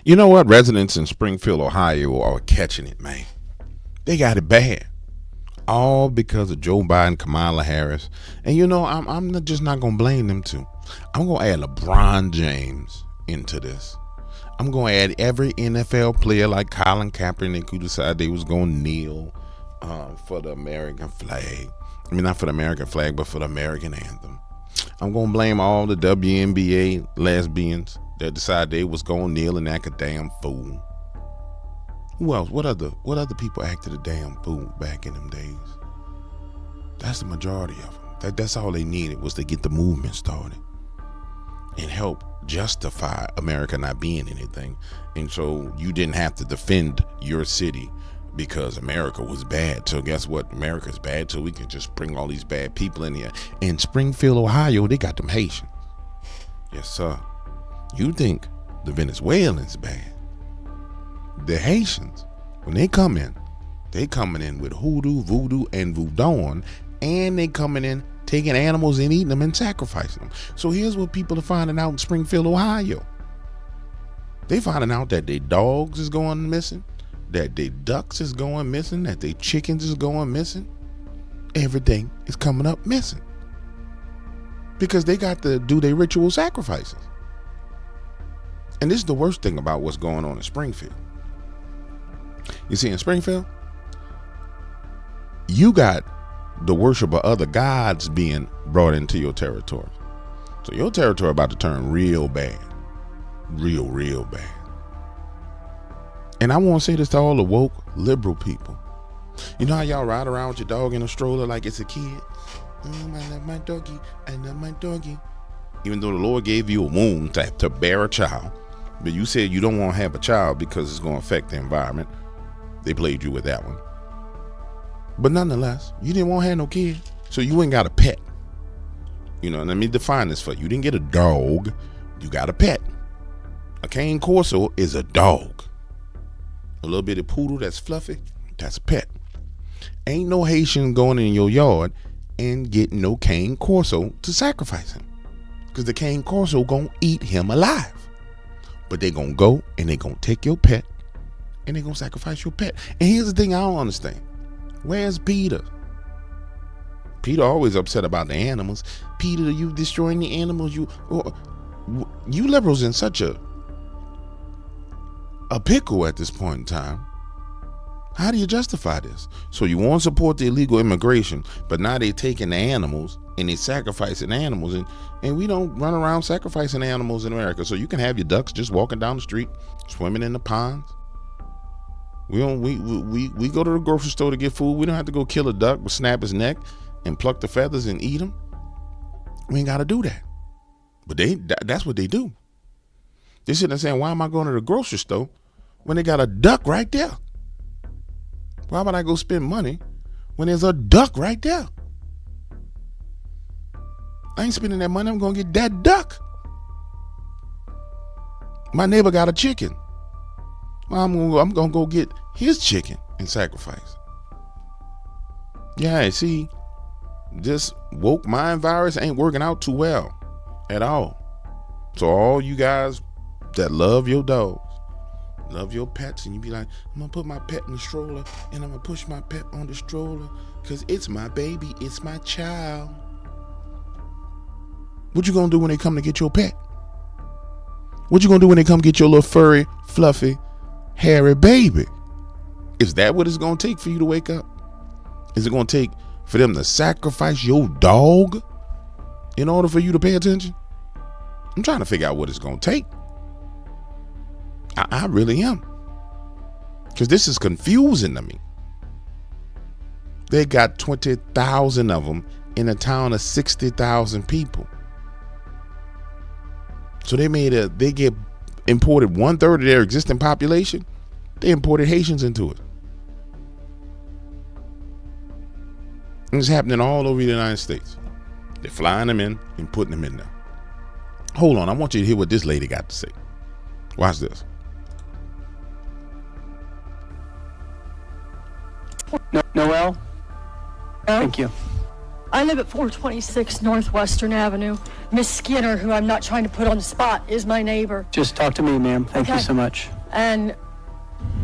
You know what? Residents in Springfield, Ohio are catching it, man. They got it bad. All because of Joe Biden, Kamala Harris. And I'm just not going to blame them two. I'm going to add LeBron James into this. I'm going to add every NFL player like Colin Kaepernick who decided they was going to kneel for the American flag. I mean, not for the American flag, but for the American anthem. I'm going to blame all the WNBA lesbians that decided they was going to kneel and act a damn fool. Who else? What other people acted a damn fool back in them days? That's the majority of them. That's all they needed was to get the movement started and help justify America not being anything. And so you didn't have to defend your city because America was bad. So guess what? America's bad, so we can just bring all these bad people in here. In Springfield, Ohio, they got them Haitians. Yes, sir. You think the Venezuelans bad. The Haitians, when they come in, they coming in with hoodoo, voodoo, and voodoo, and they coming in taking animals and eating them and sacrificing them. So here's what people are finding out in Springfield, Ohio. They finding out that their dogs is going missing, that their ducks is going missing, that their chickens is going missing. Everything is coming up missing because they got to do their ritual sacrifices. And this is the worst thing about what's going on in Springfield. You see, in Springfield, you got the worship of other gods being brought into your territory. So your territory about to turn real bad. Real bad. And I want to say this to all the woke liberal people. You know how y'all ride around with your dog in a stroller like it's a kid? I love my doggy. I love my doggy. Even though the Lord gave you a womb to bear a child, but you said you don't want to have a child because it's going to affect the environment. They played you with that one. But nonetheless, you didn't want to have no kid, so you ain't got a pet. Let me define this for you. You didn't get a dog, you got a pet. A cane corso is a dog. A little bitty poodle that's fluffy, that's a pet. Ain't no Haitian going in your yard and getting no cane corso to sacrifice him, because the cane corso gonna eat him alive. But they gonna go and they gonna take your pet and they gonna sacrifice your pet. And here's the thing I don't understand. Where's Peter? Peter always upset about the animals. Peter, you destroying the animals. You liberals in such a pickle at this point in time. How do you justify this? So you want to support the illegal immigration, but now they taking the animals and they sacrificing animals, and we don't run around sacrificing animals in America. So you can have your ducks just walking down the street, swimming in the ponds. We go to the grocery store to get food. We don't have to go kill a duck, but snap his neck and pluck the feathers and eat them. We ain't got to do that. But that's what they do. They sitting there saying, why am I going to the grocery store when they got a duck right there? Why would I go spend money when there's a duck right there? I ain't spending that money. I'm going to get that duck. My neighbor got a chicken. Well, I'm going to go get his chicken and sacrifice. Yeah, see, this woke mind virus ain't working out too well at all. So all you guys that love your dogs, love your pets, and you be like, I'm going to put my pet in the stroller and I'm going to push my pet on the stroller because it's my baby, it's my child. What you going to do when they come to get your pet? What you going to do when they come get your little furry, fluffy, hairy baby? Is that what it's going to take for you to wake up? Is it going to take for them to sacrifice your dog in order for you to pay attention? I'm trying to figure out what it's going to take. I really am. Because this is confusing to me. They got 20,000 of them in a town of 60,000 people. So they get imported 1/3 of their existing population. They imported Haitians into it. And it's happening all over the United States. They're flying them in and putting them in there. Hold on, I want you to hear what this lady got to say. Watch this. Noel? Thank you. I live at 426 Northwestern Avenue. Miss Skinner, who I'm not trying to put on the spot, is my neighbor. Just talk to me, ma'am. Thank you so much. And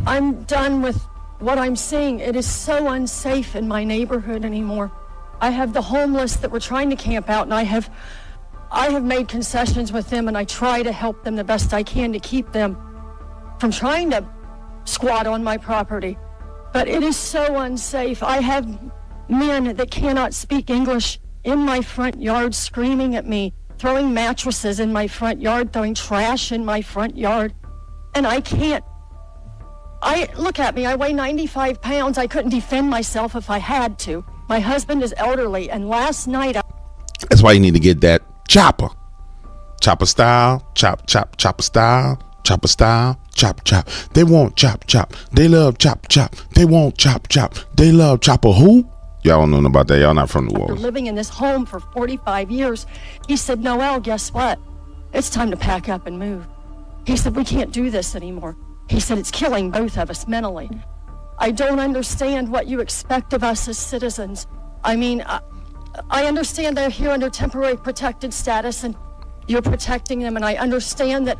I'm done with what I'm seeing. It is so unsafe in my neighborhood anymore. I have the homeless that were trying to camp out, and I have made concessions with them, and I try to help them the best I can to keep them from trying to squat on my property. But it is so unsafe. I have men that cannot speak English in my front yard screaming at me, throwing mattresses in my front yard, throwing trash in my front yard. And I can't. Look at me, I weigh 95 pounds. I couldn't defend myself if I had to. My husband is elderly, and last night That's why you need to get that chopper. Chopper style, chopper style, chopper style, chop. They want chop. They love chop. They want chop. They love chopper who? Y'all don't know about that. Y'all not from New Orleans. Living in this home for 45 years. He said, Noelle, guess what? It's time to pack up and move. He said, we can't do this anymore. He said, it's killing both of us mentally. I don't understand what you expect of us as citizens. I mean, I understand they're here under temporary protected status and you're protecting them, and I understand that.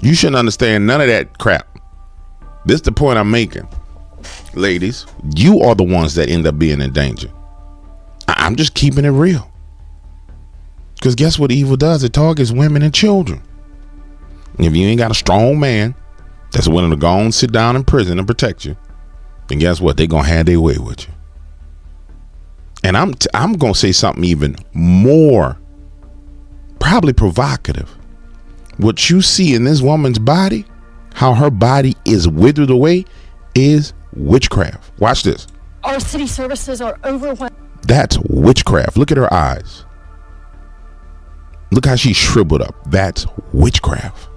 You shouldn't understand none of that crap. This is the point I'm making. Ladies, you are the ones that end up being in danger. I'm just keeping it real. Because guess what evil does? It targets women and children. And if you ain't got a strong man that's willing to go and sit down in prison and protect you, then guess what? They're going to have their way with you. And I'm going to say something even more probably provocative. What you see in this woman's body, how her body is withered away, is witchcraft. Watch this. Our city services are overwhelmed. That's witchcraft. Look at her eyes. Look how she's shriveled up. That's witchcraft.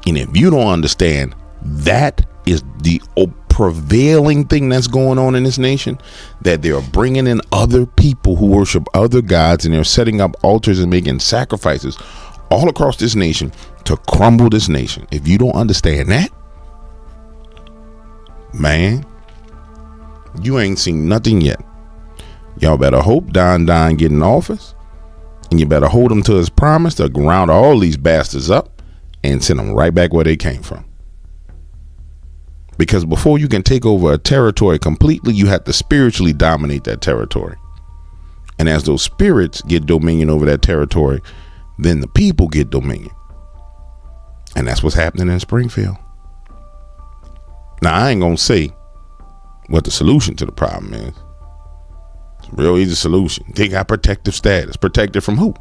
And if you don't understand, that is the prevailing thing that's going on in this nation, that they're bringing in other people who worship other gods, and they're setting up altars and making sacrifices all across this nation to crumble this nation. If you don't understand that, man, you ain't seen nothing yet. Y'all better hope Don get in office, and you better hold him to his promise to round all these bastards up and send them right back where they came from. Because before you can take over a territory completely, you have to spiritually dominate that territory. And as those spirits get dominion over that territory, then the people get dominion. And that's what's happening in Springfield. Now, I ain't going to say what the solution to the problem is. It's a real easy solution. They got protective status. Protected from who?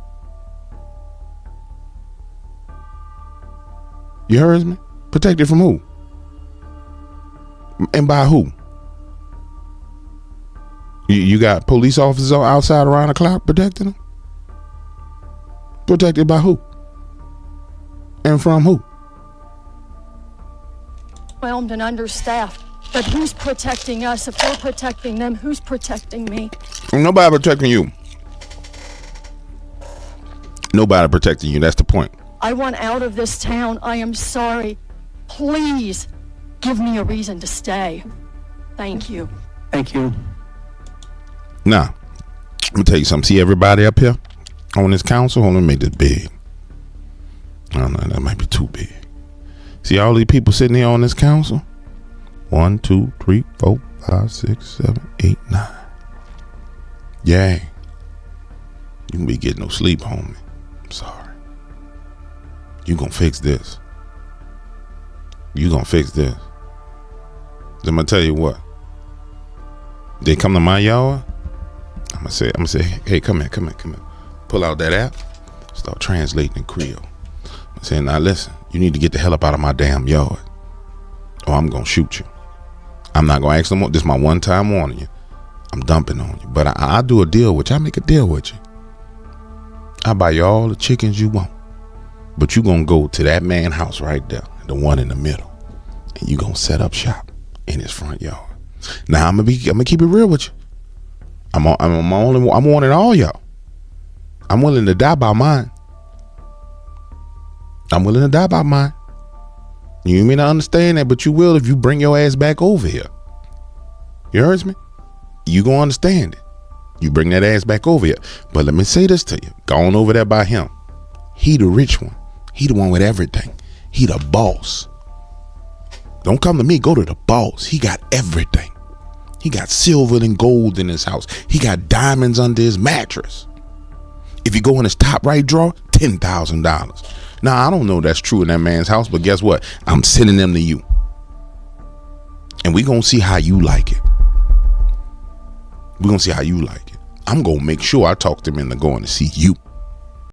You heard me? Protected from who? And by who? You got police officers outside around the clock protecting them? Protected by who? And from who? Overwhelmed and understaffed. But who's protecting us? If we're protecting them, who's protecting me? Nobody protecting you. Nobody protecting you. That's the point. I want out of this town. I am sorry. Please give me a reason to stay. Thank you. Thank you. Now, let me tell you something. See everybody up here on this council? Hold on, make this big. I don't know, that might be too big. See all these people sitting here on this council? 1, 2, 3, 4, 5, 6, 7, 8, 9. Yeah. You can be getting no sleep, homie. I'm sorry. You gonna fix this. You gonna fix this. I'm gonna tell you what. They come to my yard, I'm gonna say, hey, come here. Pull out that app, start translating in Creole. I'm saying, now listen, you need to get the hell up out of my damn yard, or I'm gonna shoot you. I'm not gonna ask no more. This is my one time warning you. I'm dumping on you. But I'll do a deal with you. I make a deal with you. I'll buy you all the chickens you want. But you gonna go to that man's house right there, the one in the middle, and you gonna set up shop in his front yard. Now I'm gonna keep it real with you. I'm wanting all y'all. I'm willing to die by mine. You may not understand that, but you will if you bring your ass back over here. You heard me? You gonna understand it. You bring that ass back over here. But let me say this to you. Go on over there by him. He the rich one. He the one with everything. He the boss. Don't come to me. Go to the boss. He got everything. He got silver and gold in his house. He got diamonds under his mattress. If you go in his top right drawer, $10,000. Now, I don't know that's true in that man's house, but guess what? I'm sending them to you. And we're going to see how you like it. We're going to see how you like it. I'm going to make sure I talk them into going to see you.